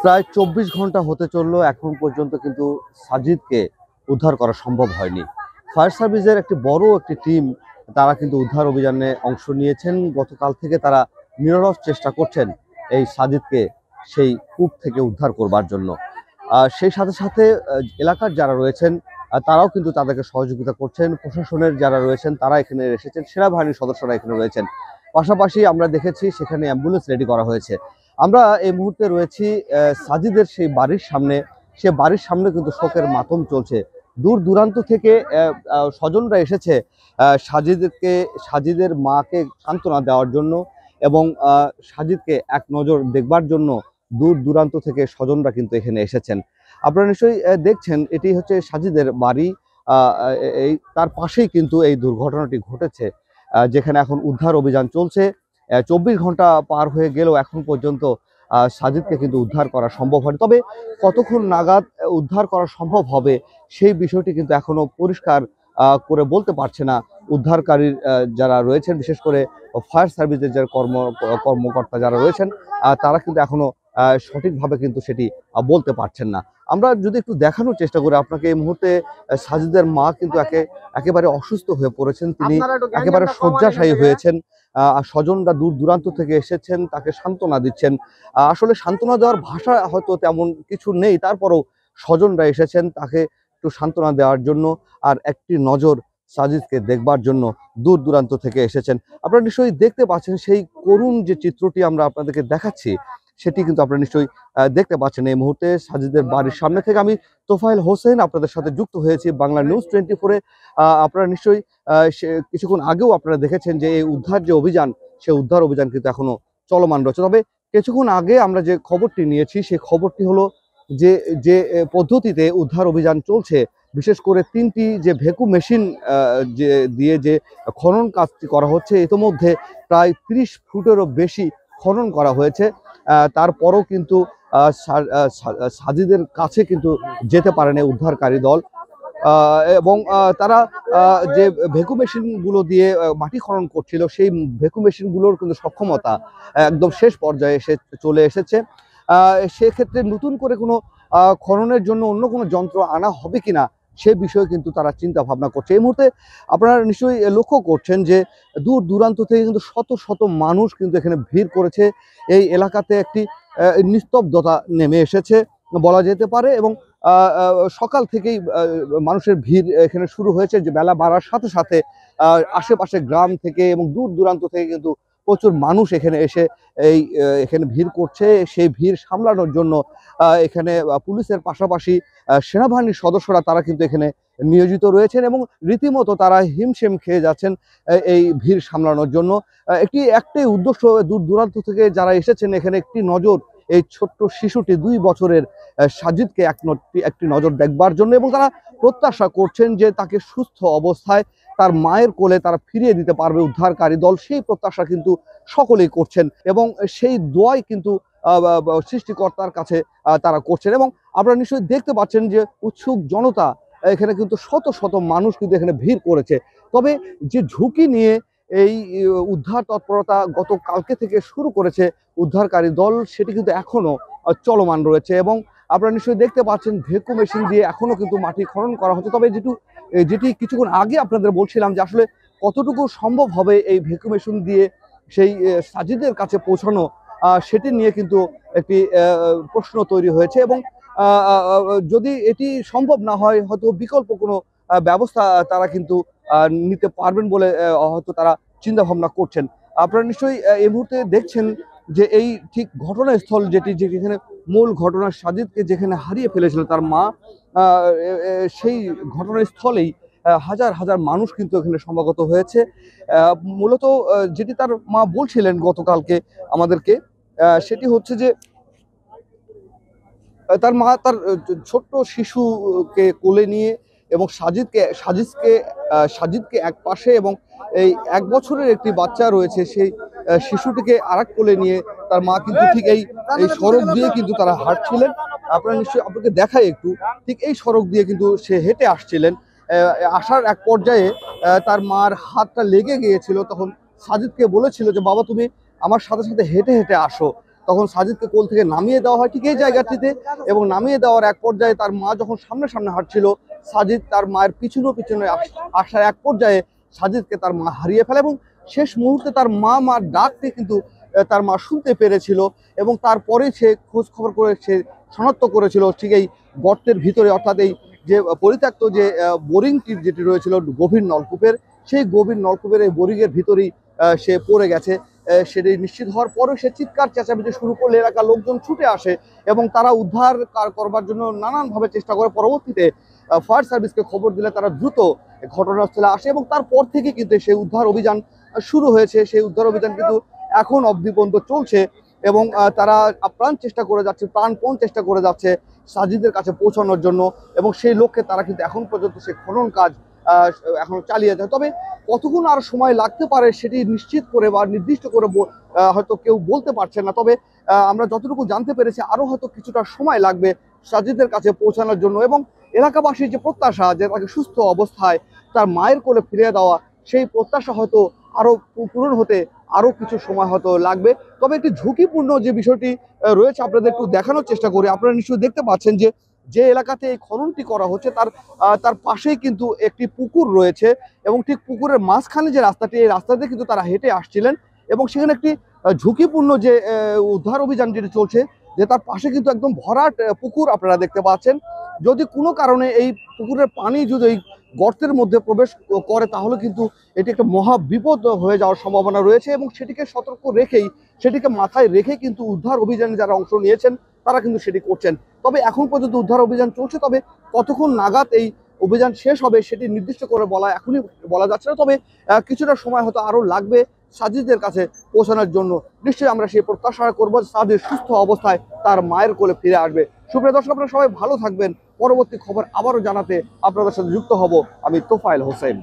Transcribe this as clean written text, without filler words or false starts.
প্রায় ২৪ ঘন্টা হতে চললো, এখন পর্যন্ত কিন্তু সাজিদকে উদ্ধার করা সম্ভব হয়নি। ফায়ার সার্ভিসের একটি টিম তারা কিন্তু উদ্ধার অভিযানে অংশ নিয়েছেন। গতকাল থেকে তারা নিরলস চেষ্টা করছেন এই সাজিদকে সেই কূপ থেকে উদ্ধার করবার জন্য। সেই সাথে সাথে এলাকার যারা রয়েছেন তারাও কিন্তু তাদেরকে সহযোগিতা করছেন। প্রশাসনের যারা রয়েছেন তারা এখানে এসেছেন, সেনাবাহিনীর সদস্যরা এখানে রয়েছেন। পাশাপাশি আমরা দেখেছি সেখানে অ্যাম্বুলেন্স রেডি করা হয়েছে। আমরা এই মুহূর্তে রয়েছি সাজিদের সেই বাড়ির সামনে। সে বাড়ির সামনে কিন্তু শোকের মাতম চলছে। দূর দূরান্ত থেকে স্বজনরা এসেছে সাজিদের মাকে সান্ত্বনা দেওয়ার জন্য এবং সাজিদকে এক নজর দেখবার জন্য দূর দূরান্ত থেকে স্বজনরা কিন্তু এখানে এসেছেন। আপনারা নিশ্চয়ই দেখছেন এটি হচ্ছে সাজিদের বাড়ি। এই তার পাশেই কিন্তু এই দুর্ঘটনাটি ঘটেছে, যেখানে এখন উদ্ধার অভিযান চলছে। ২৪ ঘন্টা পার হয়ে গেলেও এখন পর্যন্ত সাজিদকে কিন্তু উদ্ধার করা সম্ভব হয়নি। তবে কতক্ষণ নাগাদ উদ্ধার করা সম্ভব হবে সেই বিষয়টি কিন্তু এখনো পরিষ্কার করে বলতে পারছে না উদ্ধারকারীর যারা রয়েছেন, বিশেষ করে ফায়ার সার্ভিসের যারা কর্মকর্তা যারা রয়েছেন তারা কিন্তু এখনো সঠিকভাবে কিন্তু সেটি বলতে পারছেন না। আমরা যদি একটু দেখানোর চেষ্টা করি আপনাকে, এই মুহূর্তে সাজিদের মা কিন্তু একেবারে অসুস্থ হয়ে পড়েছেন, তিনি একেবারে শয্যাশায়ী হয়েছেন। স্বজনরা দূর দূরান্ত থেকে এসেছেন, তাকে সান্ত্বনা দিচ্ছেন। আসলে সান্ত্বনা দেওয়ার ভাষা হয়তো তেমন কিছু নেই, তারপরেও স্বজনরা এসেছেন তাকে একটু সান্ত্বনা দেওয়ার জন্য আর একটি নজর সাজিদকে দেখবার জন্য দূর দূরান্ত থেকে এসেছেন। আপনারা নিশ্চয়ই দেখতে পাচ্ছেন সেই করুণ যে চিত্রটি আমরা আপনাদেরকে দেখাচ্ছি সেটি কিন্তু আপনারা নিশ্চয়ই দেখতে পাচ্ছেন এই মুহূর্তে সাজিদের বাড়ির সামনে থেকে। আমি তোফায়েল হোসেন আপনাদের সাথে যুক্ত হয়েছি বাংলা নিউজ 24-এ। আপনারা নিশ্চয়ই কিছুক্ষণ আগেও আপনারা দেখেছেন যে এই উদ্ধার যে অভিযান, সেই উদ্ধার অভিযান কিন্তু এখনো চলমান রয়েছে। তবে কিছুক্ষণ আগে আমরা যে খবরটি নিয়েছি সেই খবরটি হলো যে যে পদ্ধতিতে উদ্ধার অভিযান চলছে, বিশেষ করে ৩টি যে ভেকু মেশিন দিয়ে যে খনন কাজটি করা হচ্ছে, ইতোমধ্যে প্রায় ৩০ ফুটেরও বেশি খনন করা হয়েছে। তারপরও কিন্তু সাজিদের কাছে কিন্তু যেতে পারেনি উদ্ধারকারী দল এবং তারা যে ভেকু মেশিনগুলো দিয়ে মাটি খনন করছিল সেই ভেকু মেশিনগুলোর কিন্তু সক্ষমতা একদম শেষ পর্যায়ে চলে এসেছে। সেক্ষেত্রে নতুন করে কোনো খননের জন্য অন্য কোনো যন্ত্র আনা হবে কিনা সে বিষয়ে কিন্তু তারা চিন্তা ভাবনা করছে। এই মুহূর্তে আপনারা নিশ্চয়ই লক্ষ্য করছেন যে দূর দূরান্ত থেকে কিন্তু শত শত মানুষ কিন্তু এখানে ভিড় করেছে। এই এলাকাতে একটি নিস্তব্ধতা নেমে এসেছে বলা যেতে পারে এবং সকাল থেকেই মানুষের ভিড় এখানে শুরু হয়েছে। যে বেলা বাড়ার সাথে সাথে আশেপাশে গ্রাম থেকে এবং দূর দূরান্ত থেকে কিন্তু প্রচুর মানুষ এখানে এসে এখানে ভিড় করছে। সেই ভিড় সামলানোর জন্য এখানে পুলিশের পাশাপাশি সেনাবাহিনীর সদস্যরা তারা কিন্তু এখানে নিয়োজিত রয়েছেন এবং রীতিমতো তারা হিমশিম খেয়ে যাচ্ছেন এই ভিড় সামলানোর জন্য। একটাই উদ্দেশ্য দূর দূরান্ত থেকে যারা এসেছেন এখানে একটি নজর এই ছোট্ট শিশুটি ২ বছরের সাজিদকে একটি নজর দেখবার জন্য এবং তারা প্রত্যাশা করছেন যে তাকে সুস্থ অবস্থায় তার মায়ের কোলে তারা ফিরিয়ে দিতে পারবে উদ্ধারকারী দল। সেই প্রত্যাশা কিন্তু সকলেই করছেন এবং সেই দোয়াই কিন্তু সৃষ্টিকর্তার কাছে তারা করছেন। এবং আপনারা নিশ্চয়ই দেখতে পাচ্ছেন যে উৎসুক জনতা এখানে কিন্তু শত শত মানুষ কিন্তু এখানে ভিড় করেছে। তবে যে ঝুঁকি নিয়ে এই উদ্ধার তৎপরতা গতকালকে থেকে শুরু করেছে উদ্ধারকারী দল, সেটি কিন্তু এখনো চলমান রয়েছে এবং আপনারা নিশ্চয়ই দেখতে পাচ্ছেন ভেকু মেশিন দিয়ে এখনো কিন্তু মাটি খনন করা হচ্ছে। তবে যেটি কিছুক্ষণ আগে আপনাদের বলছিলাম যে আসলে কতটুকু সম্ভব হবে এই ভেকু মেশিন দিয়ে সেই সাজিদের কাছে পৌঁছানো, সেটি নিয়ে কিন্তু একটি প্রশ্ন তৈরি হয়েছে এবং যদি এটি সম্ভব না হয় হয়তো বিকল্প কোনো ব্যবস্থা তারা কিন্তু নিতে পারবেন বলে হয়তো তারা চিন্তা ভাবনা করছেন। আপনারা নিশ্চয়ই এই মুহূর্তে দেখছেন যে এই ঠিক ঘটনাস্থল যেখানে মূল ঘটনা সাজিদকে যেখানে হারিয়ে ফেলেছিল তার মা, সেই ঘটনাস্থলেই হাজার হাজার মানুষ কিন্তু এখানে সমাগত হয়েছে। মূলত যেটি তার মা বলছিলেন গতকালকে আমাদেরকে, সেটি হচ্ছে যে তার মা তার ছোট্ট শিশুকে কোলে নিয়ে এবং সাজিদকে এক পাশে এবং এই ১ বছরের একটি বাচ্চা রয়েছে সেই শিশুটিকে আরেক কোলে নিয়ে তার মা কিন্তু ঠিক এই সড়ক দিয়ে কিন্তু তারা হাঁটছিলেন। আপনারা নিশ্চয়ই আপনাকে দেখাই একটু, ঠিক এই সড়ক দিয়ে কিন্তু সে হেঁটে আসছিলেন। আসার এক পর্যায়ে তার মার হাতটা লেগে গিয়েছিল, তখন সাজিদকে বলেছিল যে বাবা তুমি আমার সাথে সাথে হেঁটে হেঁটে আসো। তখন সাজিদকে কোল থেকে নামিয়ে দেওয়া হয় ঠিক এই জায়গাটিতে, এবং নামিয়ে দেওয়ার এক পর্যায়ে তার মা যখন সামনে সামনে হাঁটছিল, সাজিদ তার মায়ের পিছনে পিছনে আসার এক পর্যায়ে সাজিদকে তার মা হারিয়ে ফেলে, এবং শেষ মুহূর্তে তার মার ডাকটি কিন্তু তার মা শুনতে পেরেছিল, এবং তারপরে সে খোঁজ খবর করে সে শনাক্ত করেছিল ঠিক এই গর্তের ভিতরে, অর্থাৎ এই যে পরিত্যক্ত যে বোরিংটি যেটি রয়েছিল গভীর নলকূপের, সেই গভীর নলকূপের এই বোরিংয়ের ভিতরেই সে পড়ে গেছে। সেটি নিশ্চিত হওয়ার পরেও সে চিৎকার চেঁচামেচি শুরু করলে এলাকার লোকজন ছুটে আসে এবং তারা উদ্ধার করবার জন্য নানানভাবে চেষ্টা করে। পরবর্তীতে ফায়ার সার্ভিসকে খবর দিলে তারা দ্রুত ঘটনাস্থলে আসে এবং তারপর থেকে কিন্তু সেই উদ্ধার অভিযান শুরু হয়েছে। সেই উদ্ধার অভিযান কিন্তু এখন অবধি পর্যন্ত চলছে এবং তারা আপ্রাণ চেষ্টা করে যাচ্ছে, প্রাণপণ চেষ্টা করে যাচ্ছে সাজিদের কাছে পৌঁছানোর জন্য, এবং সেই লক্ষ্যে তারা কিন্তু এখন পর্যন্ত সেই খনন কাজ এখন চালিয়ে যায়। তবে কতক্ষণ আর সময় লাগতে পারে সেটি নিশ্চিত করে বা নির্দিষ্ট করে হয়তো কেউ বলতে পারছে না। তবে আমরা যতটুকু জানতে পেরেছি আরো হয়তো কিছুটা সময় লাগবে সাজিদের কাছে পৌঁছানোর জন্য, এবং এলাকাবাসীর যে প্রত্যাশা যে তাকে সুস্থ অবস্থায় তার মায়ের কোলে ফিরিয়ে দেওয়া, সেই প্রত্যাশা হয়তো আরো পূরণ হতে আরো কিছু সময় হয়তো লাগবে। তবে একটি ঝুঁকিপূর্ণ যে বিষয়টি রয়েছে আপনাদের একটু দেখানোর চেষ্টা করি। আপনারা নিশ্চয়ই দেখতে পাচ্ছেন যে যে এলাকাতে এই খননটি করা হচ্ছে তার পাশেই কিন্তু একটি পুকুর রয়েছে, এবং ঠিক পুকুরের মাঝখানে যে রাস্তাটি, এই রাস্তাতে কিন্তু তারা হেঁটে আসছিলেন, এবং সেখানে একটি ঝুঁকিপূর্ণ যে উদ্ধার অভিযান যেটি চলছে, যে তার পাশে কিন্তু একদম ভরাট পুকুর আপনারা দেখতে পাচ্ছেন। যদি কোনো কারণে এই পুকুরের পানি যদি এই গর্তের মধ্যে প্রবেশ করে তাহলে কিন্তু এটি একটা মহা বিপদ হয়ে যাওয়ার সম্ভাবনা রয়েছে, এবং সেটিকে সতর্ক রেখেই, সেটিকে মাথায় রেখে কিন্তু উদ্ধার অভিযানে যারা অংশ নিয়েছেন তারা কিন্তু সেটি করছেন। তবে এখন পর্যন্ত উদ্ধার অভিযান চলছে, তবে কতক্ষণ নাগাদ এই অভিযান শেষ হবে সেটি নির্দিষ্ট করে এখনই বলা যাচ্ছে না। তবে কিছুটা সময় হয়তো আরো লাগবে সাজিদের কাছে পৌঁছানোর জন্য। নিশ্চয়ই আমরা সেই প্রত্যাশা করবো সাজিদ সুস্থ অবস্থায় তার মায়ের কোলে ফিরে আসবে। সুপ্রিয় দর্শক, আপনারা সবাই ভালো থাকবেন। পরবর্তী খবর আবারও জানাতে আপনাদের সাথে যুক্ত হব আমি তোফায়েল হোসেন।